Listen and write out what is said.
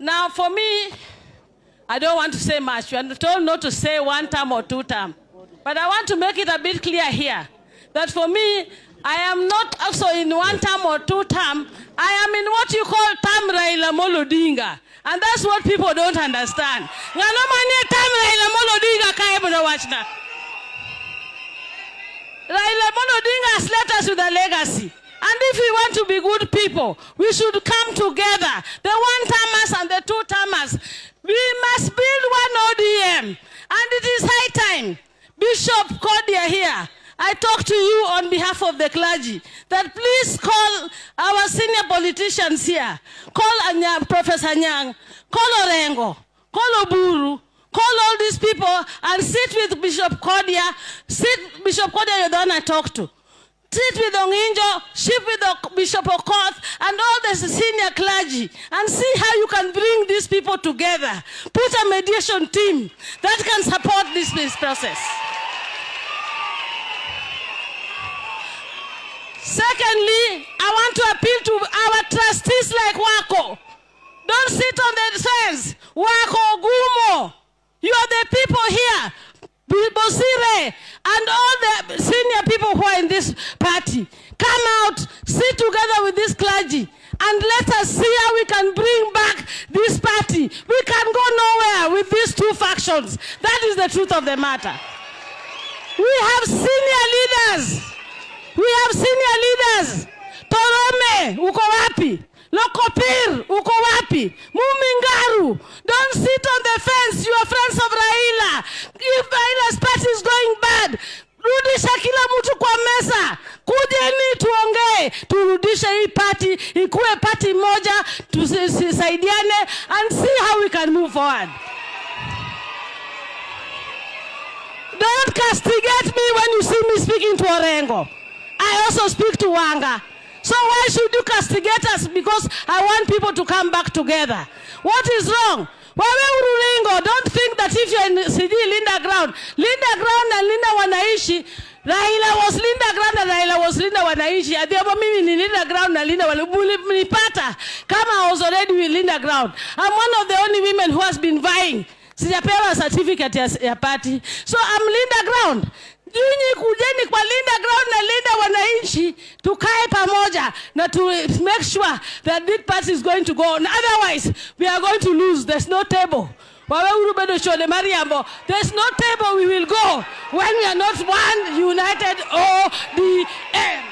Now, for me, I don't want to say much. We are told not to say 1 term or 2 term. But I want to make it a bit clear here that for me, I am not also in 1 term or 2 term. I am in what you call term Raila Amolo Odinga. And that's what people don't understand. Raila Amolo Odinga has left us with a legacy. And if we want to be good people, we should come together. The 1-termers and the 2-termers. We must build one ODM. And it is high time. Bishop Kodia here, I talk to you on behalf of the clergy that please call our senior politicians here. Call Professor Nyang, call Orengo, call Oburu, call all these people and sit with Bishop Kodia. Bishop Kodia, you're the one I talk to. Sit with Onginjo, sit with Bishop Okoth and all the senior clergy and see how you can bring these people together. Put a mediation team that can support this process. Secondly, I want to appeal to our trustees like Wako. Don't sit on the fence. Wako, Gumo, you are the people here. Bosire and all the senior people who are in this party. Come out, sit together with this clergy and let us see how we can bring back this party. We can go nowhere with these 2 factions. That is the truth of the matter. We have senior leaders. We have senior leaders. Torome, uko wapi? Lokopir, uko wapi? Mumingaru, don't sit on the fence. You are friends of Raila. If Raila's party is going bad, rudisha kila mtu kwa meza. Kujeni tuongee, turudishe hii party, ikuwe party moja, tusaidiane and see how we can move forward. Don't castigate me when you see me speaking to Orengo. I also speak to Wanga. So why should you castigate us? Because I want people to come back together. What is wrong? Don't think that if you're in CD Linda Ground and Linda Wanaishi, Raila was Linda Ground and Raila was Linda Wanaishi. Adiabo mimi ni Linda Ground na Linda Wanipata. Kama I was already with Linda Ground. I'm one of the only women who has been vying. Sijapewa certificate ya party. So I'm Linda Ground. Nyinyi kujeni kwa Linda Ground na Linda Wanaishi, tukae pamoja na to make sure that this party is going to go on. Otherwise, we are going to lose. There's no table. There's no table we will go when we are not one united ODM.